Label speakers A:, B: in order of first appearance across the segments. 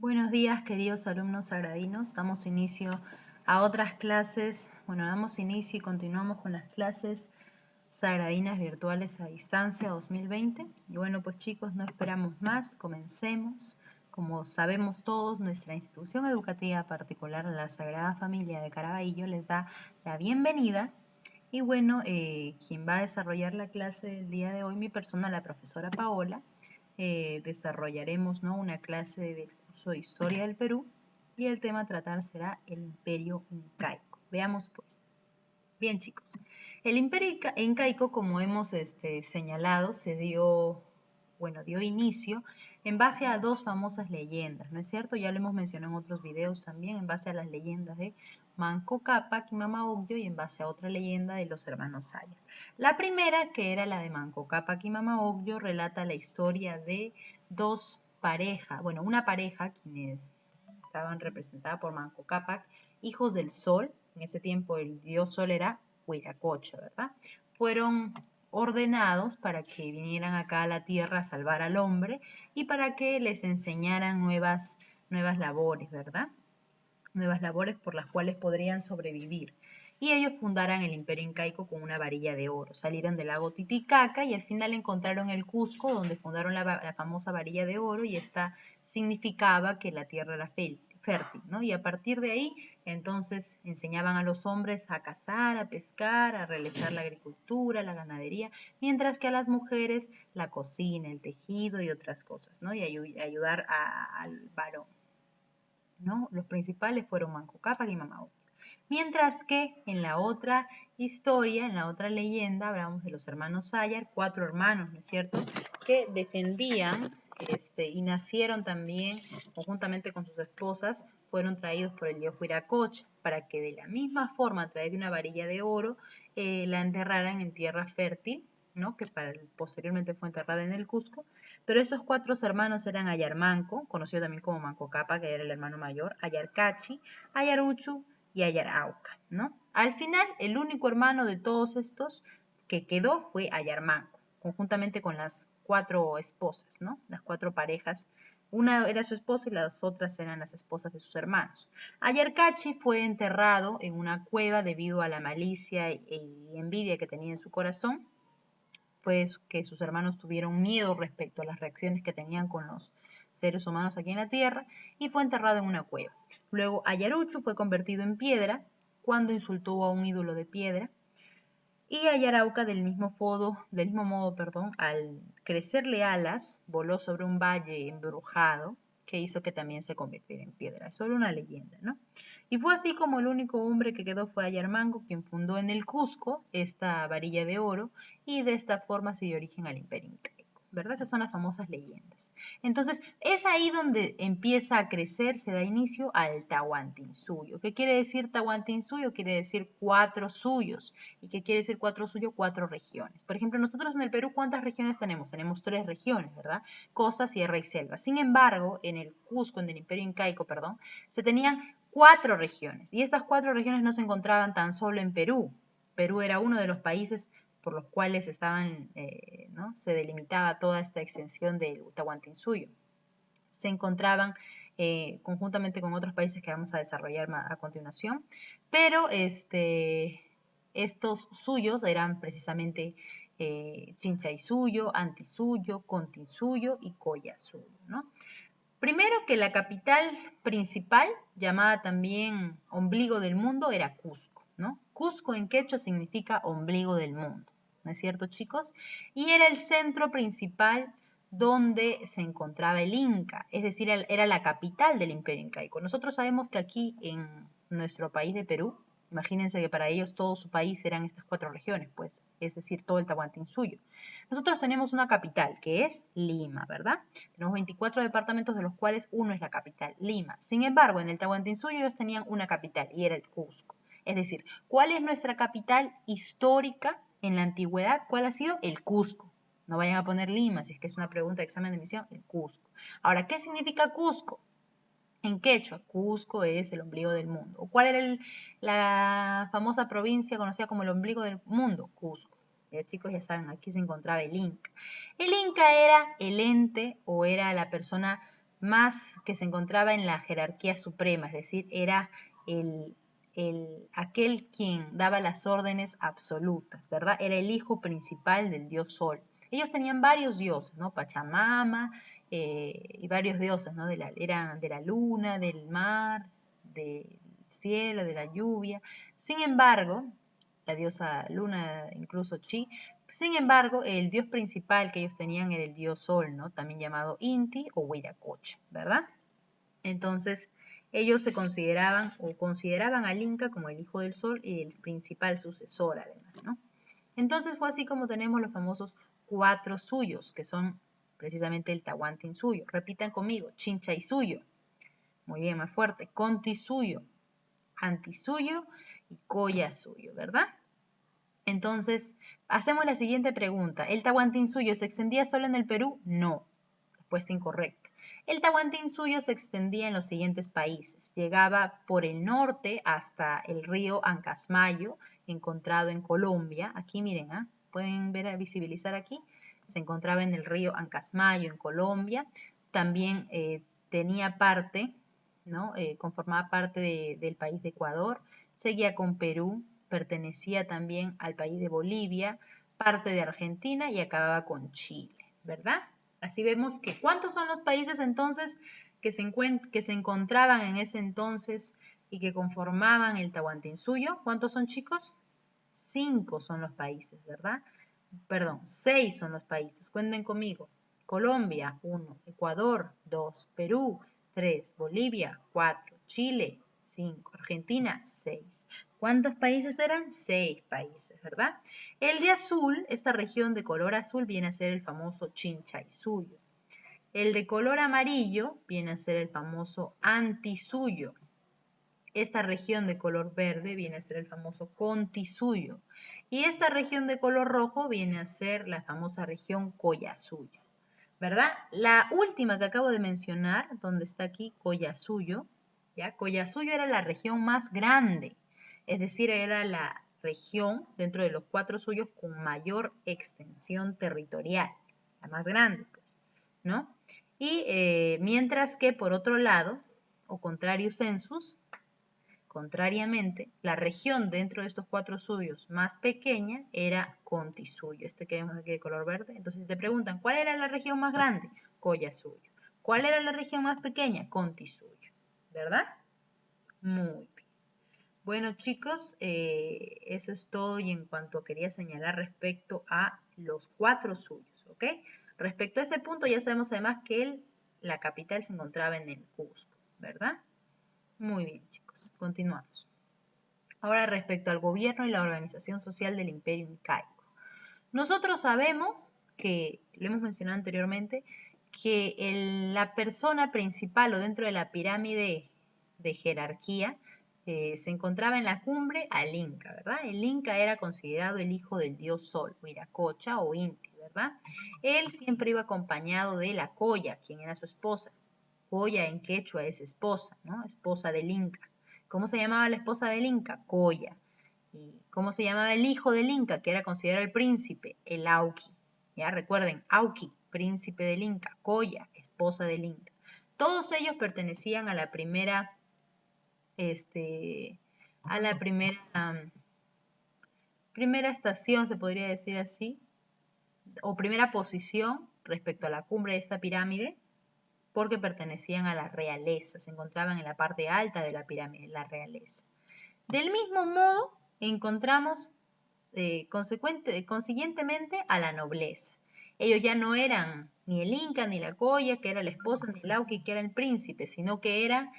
A: Buenos días, queridos alumnos sagradinos. Damos inicio a otras clases. Damos inicio y continuamos con las clases sagradinas virtuales a distancia 2020. Y pues chicos, no esperamos más, comencemos. Como sabemos todos, nuestra institución educativa particular, la Sagrada Familia de Caraballo, les da la bienvenida. Y quien va a desarrollar la clase del día de hoy, mi persona, la profesora Paola. Desarrollaremos una clase del curso de Historia del Perú y el tema a tratar será el Imperio Incaico. Veamos pues. Bien chicos, el Imperio Incaico, como hemos señalado, dio inicio en base a dos famosas leyendas, ¿no es cierto? Ya lo hemos mencionado en otros videos también, en base a las leyendas de Manco Cápac y Mama Ocllo y en base a otra leyenda de los hermanos Sayar. La primera, que era la de Manco Cápac y Mama Ocllo, relata la historia de dos parejas, una pareja quienes estaban representadas por Manco Cápac, hijos del sol. En ese tiempo el dios sol era Huiracocha, ¿verdad? Fueron ordenados para que vinieran acá a la tierra a salvar al hombre y para que les enseñaran nuevas labores, ¿verdad? Nuevas labores por las cuales podrían sobrevivir. Y ellos fundaran el Imperio Incaico con una varilla de oro. Salieron del lago Titicaca y al final encontraron el Cusco, donde fundaron la famosa varilla de oro, y esta significaba que la tierra era fértil, ¿no? Y a partir de ahí, entonces, enseñaban a los hombres a cazar, a pescar, a realizar la agricultura, la ganadería, mientras que a las mujeres la cocina, el tejido y otras cosas, ¿no? Y ayudar al varón, ¿no? Los principales fueron Manco Cápac y Mama Ocllo. Mientras que en la otra historia, en la otra leyenda, hablamos de los hermanos Sayar, 4 hermanos, ¿no es cierto?, que defendían y nacieron también conjuntamente con sus esposas, fueron traídos por el dios Huiracocha para que de la misma forma, a través de una varilla de oro, la enterraran en tierra fértil, ¿no?, que posteriormente fue enterrada en el Cusco. Pero estos 4 hermanos eran Ayarmanco, conocido también como Manco Cápac, que era el hermano mayor, Ayarcachi, Ayaruchu y Ayarauca, ¿no? Al final, el único hermano de todos estos que quedó fue Ayarmanco, conjuntamente con las 4 esposas, ¿no? Las 4 parejas. Una era su esposa y las otras eran las esposas de sus hermanos. Ayarcachi fue enterrado en una cueva debido a la malicia y envidia que tenía en su corazón, pues que sus hermanos tuvieron miedo respecto a las reacciones que tenían con los seres humanos aquí en la Tierra y fue enterrado en una cueva. Luego Ayaruchu fue convertido en piedra cuando insultó a un ídolo de piedra y Ayarauca del mismo modo, al crecerle alas, voló sobre un valle embrujado que hizo que también se convirtiera en piedra. Es solo una leyenda, ¿no? Y fue así como el único hombre que quedó fue Ayarmanco, quien fundó en el Cusco esta varilla de oro y de esta forma se dio origen al Imperio Incaico, ¿verdad? Esas son las famosas leyendas. Entonces, es ahí donde empieza a crecer, se da inicio al Tahuantinsuyo. ¿Qué quiere decir Tahuantinsuyo? Quiere decir 4 suyos. ¿Y qué quiere decir 4 suyos? 4 regiones. Por ejemplo, nosotros en el Perú, ¿cuántas regiones tenemos? Tenemos 3 regiones, ¿verdad? Costa, sierra y selva. Sin embargo, en el Cusco, en el Imperio Incaico, se tenían 4 regiones. Y estas 4 regiones no se encontraban tan solo en Perú. Perú era uno de los países por los cuales ¿no?, se delimitaba toda esta extensión del Tahuantinsuyo. Se encontraban conjuntamente con otros países que vamos a desarrollar a continuación, pero estos suyos eran precisamente Chinchaysuyo, Antisuyo, Continsuyo y Collasuyo, ¿no? Primero que la capital principal, llamada también ombligo del mundo, era Cusco, ¿no? Cusco en quechua significa ombligo del mundo, ¿no es cierto, chicos? Y era el centro principal donde se encontraba el Inca, es decir, era la capital del Imperio Incaico. Nosotros sabemos que aquí en nuestro país de Perú, imagínense que para ellos todo su país eran estas 4 regiones, pues, es decir, todo el Tahuantinsuyo. Nosotros tenemos una capital, que es Lima, ¿verdad? Tenemos 24 departamentos, de los cuales uno es la capital, Lima. Sin embargo, en el Tahuantinsuyo ellos tenían una capital, y era el Cusco. Es decir, ¿cuál es nuestra capital histórica en la antigüedad? ¿Cuál ha sido? El Cusco. No vayan a poner Lima, si es que es una pregunta de examen de admisión, el Cusco. Ahora, ¿qué significa Cusco? En quechua, Cusco es el ombligo del mundo. ¿Cuál era la famosa provincia conocida como el ombligo del mundo? Cusco. Chicos, ya saben, aquí se encontraba el Inca. El Inca era el ente o era la persona más que se encontraba en la jerarquía suprema, es decir, era aquel quien daba las órdenes absolutas, ¿verdad? Era el hijo principal del dios Sol. Ellos tenían varios dioses, ¿no? Pachamama y varios dioses, ¿no? Eran de la luna, del mar, del cielo, de la lluvia. Sin embargo, la diosa luna, incluso Chi, sin embargo, el dios principal que ellos tenían era el dios Sol, ¿no? También llamado Inti o Huiracocha, ¿verdad? Entonces, ellos se consideraban o consideraban al Inca como el hijo del Sol y el principal sucesor, además, ¿no? Entonces fue así como tenemos los famosos 4 suyos, que son precisamente el Tahuantinsuyo. Repitan conmigo, Chinchaysuyo. Muy bien, más fuerte. Contisuyo, Antisuyo y Collasuyo, ¿verdad? Entonces, hacemos la siguiente pregunta. ¿El Tahuantinsuyo se extendía solo en el Perú? No. Respuesta incorrecta. El Tahuantinsuyo se extendía en los siguientes países. Llegaba por el norte hasta el río Ancasmayo, encontrado en Colombia. Aquí miren, pueden ver, visibilizar aquí. Se encontraba en el río Ancasmayo, en Colombia. También tenía parte, ¿no? Conformaba parte del país de Ecuador. Seguía con Perú, pertenecía también al país de Bolivia, parte de Argentina y acababa con Chile, ¿verdad? Así vemos que ¿cuántos son los países entonces que se encontraban en ese entonces y que conformaban el Tahuantinsuyo? ¿Cuántos son, chicos? 5 son los países, ¿verdad? Perdón, 6 son los países. Cuenten conmigo. Colombia, 1. Ecuador, 2. Perú, 3. Bolivia, 4. Chile, 5. Argentina, 6. ¿Cuántos países eran? 6 países, ¿verdad? El de azul, esta región de color azul, viene a ser el famoso Chinchaysuyo. El de color amarillo viene a ser el famoso Antisuyo. Esta región de color verde viene a ser el famoso Contisuyo. Y esta región de color rojo viene a ser la famosa región Collasuyo. ¿Verdad? La última que acabo de mencionar, donde está aquí Collasuyo, ¿ya? Collasuyo era la región más grande, es decir, era la región dentro de los 4 suyos con mayor extensión territorial, la más grande, pues, ¿no? Y mientras que por otro lado, o contrario census, contrariamente, la región dentro de estos 4 suyos más pequeña era Contisuyo, este que vemos aquí de color verde. Entonces, si te preguntan, ¿cuál era la región más grande? Collasuyo. ¿Cuál era la región más pequeña? Contisuyo. ¿Verdad? Muy bien. Bueno, chicos, eso es todo y en cuanto quería señalar respecto a los 4 suyos, ¿ok? Respecto a ese punto, ya sabemos además que la capital se encontraba en el Cusco, ¿verdad? Muy bien, chicos, continuamos. Ahora respecto al gobierno y la organización social del Imperio Incaico. Nosotros sabemos que, lo hemos mencionado anteriormente, que la persona principal o dentro de la pirámide de jerarquía se encontraba en la cumbre al Inca, ¿verdad? El Inca era considerado el hijo del dios Sol, Huiracocha o Inti, ¿verdad? Él siempre iba acompañado de la Colla, quien era su esposa. Colla en quechua es esposa, ¿no? Esposa del Inca. ¿Cómo se llamaba la esposa del Inca? Colla. ¿Y cómo se llamaba el hijo del Inca, que era considerado el príncipe? El Auqui. Ya recuerden, Auqui, príncipe del Inca. Colla, esposa del Inca. Todos ellos pertenecían a la primera, primera estación, se podría decir así, o primera posición respecto a la cumbre de esta pirámide, porque pertenecían a la realeza, se encontraban en la parte alta de la pirámide, la realeza. Del mismo modo, encontramos consiguientemente a la nobleza. Ellos ya no eran ni el Inca, ni la Colla, que era la esposa, ni el Auqui, que era el príncipe, sino que eran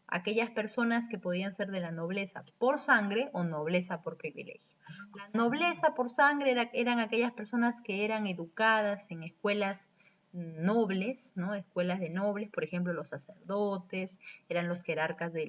A: aquellas personas que podían ser de la nobleza por sangre o nobleza por privilegio. La nobleza por sangre eran aquellas personas que eran educadas en escuelas nobles, ¿no? Escuelas de nobles, por ejemplo, los sacerdotes, eran los jerarcas de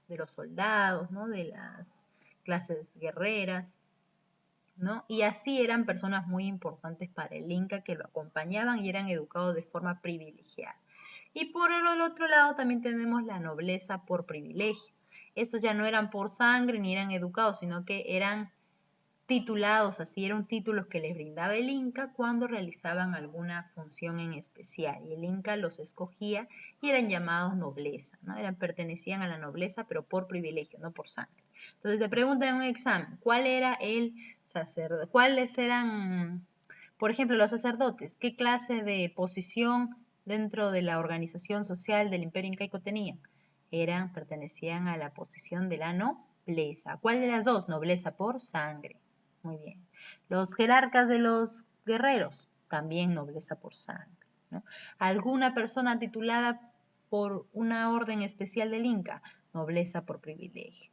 A: los soldados, ¿no? De las clases guerreras, ¿no? Y así eran personas muy importantes para el Inca que lo acompañaban y eran educados de forma privilegiada. Y por el otro lado también tenemos la nobleza por privilegio. Estos ya no eran por sangre ni eran educados, sino que eran titulados, así eran títulos que les brindaba el Inca cuando realizaban alguna función en especial. Y el Inca los escogía y eran llamados nobleza, ¿no? Pertenecían a la nobleza, pero por privilegio, no por sangre. Entonces te preguntan en un examen, ¿cuál era el sacerdote? ¿Cuáles eran, por ejemplo, los sacerdotes? ¿Qué clase de posición dentro de la organización social del Imperio Incaico tenían? Pertenecían a la posición de la nobleza. ¿Cuál de las dos? Nobleza por sangre. Muy bien. Los jerarcas de los guerreros, también nobleza por sangre, ¿no? Alguna persona titulada por una orden especial del Inca, nobleza por privilegio.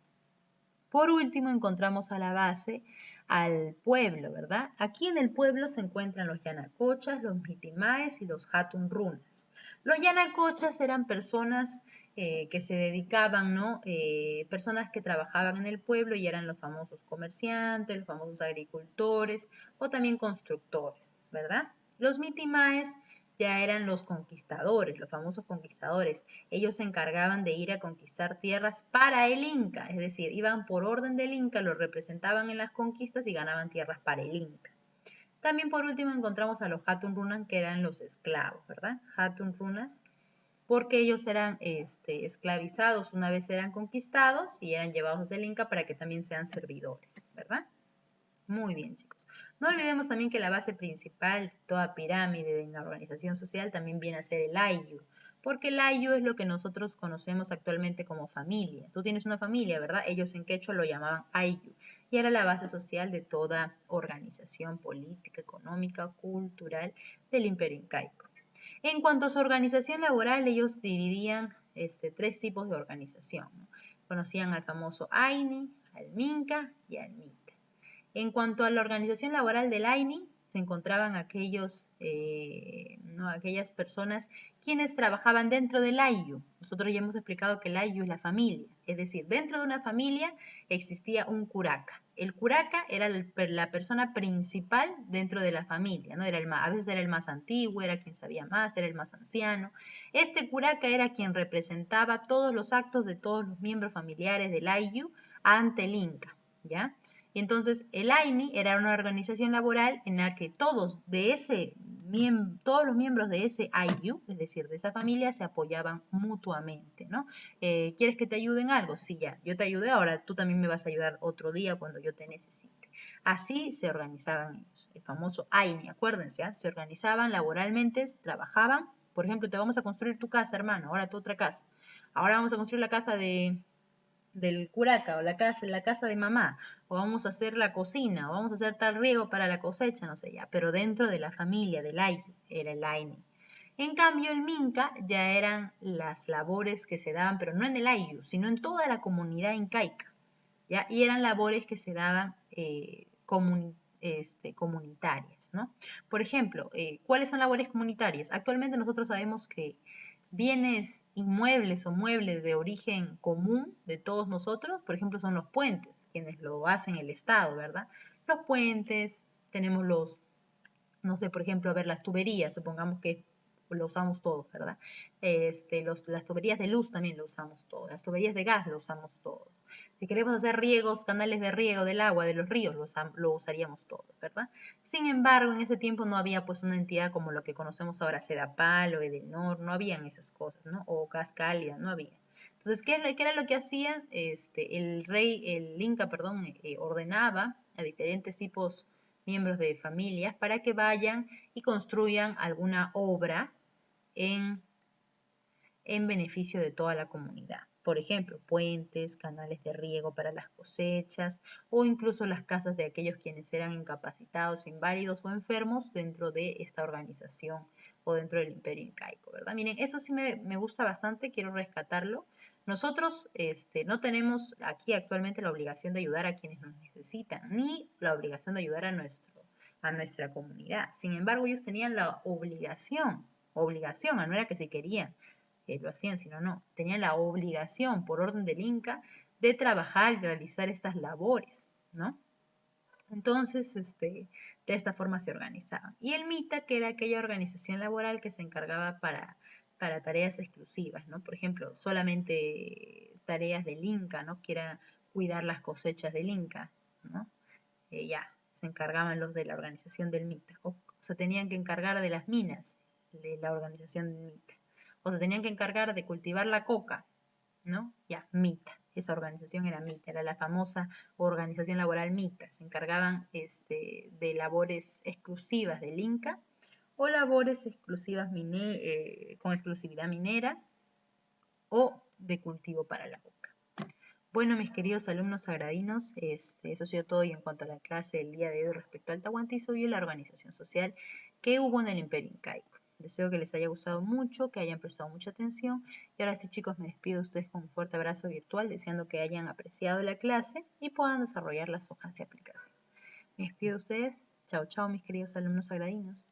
A: Por último, encontramos a la base al pueblo, ¿verdad? Aquí en el pueblo se encuentran los yanacochas, los mitimaes y los hatun runas. Los yanacochas eran personas que se dedicaban, ¿no? Personas que trabajaban en el pueblo y eran los famosos comerciantes, los famosos agricultores o también constructores, ¿verdad? Los mitimaes ya eran los conquistadores, los famosos conquistadores. Ellos se encargaban de ir a conquistar tierras para el Inca, es decir, iban por orden del Inca, lo representaban en las conquistas y ganaban tierras para el Inca. También por último encontramos a los Hatun Runas, que eran los esclavos, ¿verdad? Hatun Runas, porque ellos eran esclavizados una vez eran conquistados y eran llevados hacia el Inca para que también sean servidores, ¿verdad? Muy bien, chicos. No olvidemos también que la base principal de toda pirámide en la organización social también viene a ser el Ayllu, porque el Ayllu es lo que nosotros conocemos actualmente como familia. Tú tienes una familia, ¿verdad? Ellos en quechua lo llamaban Ayllu y era la base social de toda organización política, económica, cultural del Imperio Incaico. En cuanto a su organización laboral, ellos dividían tres tipos de organización, ¿no? Conocían al famoso Aini, al Minca y al Mita. En cuanto a la organización laboral del AINI, se encontraban aquellas personas quienes trabajaban dentro del AIU. Nosotros ya hemos explicado que el AIU es la familia, es decir, dentro de una familia existía un curaca. El curaca era la persona principal dentro de la familia, ¿no? A veces era el más antiguo, era quien sabía más, era el más anciano. Este curaca era quien representaba todos los actos de todos los miembros familiares del AIU ante el Inca, ¿ya? Y entonces el AINI era una organización laboral en la que todos los miembros de ese AIU, es decir, de esa familia, se apoyaban mutuamente, ¿no? ¿Quieres que te ayude en algo? Sí, ya, yo te ayudé, ahora tú también me vas a ayudar otro día cuando yo te necesite. Así se organizaban ellos, el famoso AINI, acuérdense, ¿eh? Se organizaban laboralmente, trabajaban, por ejemplo, te vamos a construir tu casa, hermano, ahora tu otra casa. Ahora vamos a construir la casa del curaca o la casa de mamá, o vamos a hacer la cocina, o vamos a hacer tal riego para la cosecha, no sé ya, pero dentro de la familia del Ainu, era el Aini. En cambio, el Minca ya eran las labores que se daban, pero no en el Ainu, sino en toda la comunidad incaica, ¿ya? Y eran labores que se daban comunitarias, ¿no? Por ejemplo, ¿cuáles son labores comunitarias? Actualmente nosotros sabemos que bienes inmuebles o muebles de origen común de todos nosotros, por ejemplo, son los puentes, quienes lo hacen el Estado, ¿verdad? Los puentes, tenemos no sé, por ejemplo, a ver, las tuberías, supongamos que lo usamos todos, ¿verdad? Las tuberías de luz también lo usamos todos, las tuberías de gas lo usamos todos. Si queremos hacer riegos, canales de riego del agua, de los ríos, lo usaríamos todos, ¿verdad? Sin embargo, en ese tiempo no había pues una entidad como lo que conocemos ahora, Sedapal o Edenor, no habían esas cosas, ¿no? O gas cálida, no había. Entonces, ¿qué era lo que hacía? El Inca, perdón, ordenaba a diferentes tipos miembros de familias para que vayan y construyan alguna obra en, en beneficio de toda la comunidad. Por ejemplo, puentes, canales de riego para las cosechas o incluso las casas de aquellos quienes eran incapacitados, inválidos o enfermos dentro de esta organización o dentro del Imperio Incaico, ¿verdad? Miren, eso sí me gusta bastante, quiero rescatarlo. Nosotros no tenemos aquí actualmente la obligación de ayudar a quienes nos necesitan, ni la obligación de ayudar a nuestra comunidad. Sin embargo, ellos tenían la obligación, no era que se querían, lo hacían, sino no, tenían la obligación por orden del Inca de trabajar y realizar estas labores, ¿no? Entonces, de esta forma se organizaban. Y el MITA, que era aquella organización laboral que se encargaba para tareas exclusivas, ¿no? Por ejemplo, solamente tareas del Inca, ¿no? Que era cuidar las cosechas del Inca, ¿no? ya se encargaban los de la organización del MITA, o se tenían que encargar de las minas de la organización del MITA, o se tenían que encargar de cultivar la coca, ¿no? Ya, MITA, esa organización era MITA, era la famosa organización laboral MITA, se encargaban de labores exclusivas del Inca o labores exclusivas con exclusividad minera o de cultivo para la coca. Bueno, mis queridos alumnos sagradinos, eso ha sido todo y en cuanto a la clase del día de hoy respecto al Tahuantinsuyo y la organización social que hubo en el Imperio Incaico. Deseo que les haya gustado mucho, que hayan prestado mucha atención y ahora sí, chicos, me despido de ustedes con un fuerte abrazo virtual, deseando que hayan apreciado la clase y puedan desarrollar las hojas de aplicación. Me despido de ustedes. Chao, chao, mis queridos alumnos sagradinos.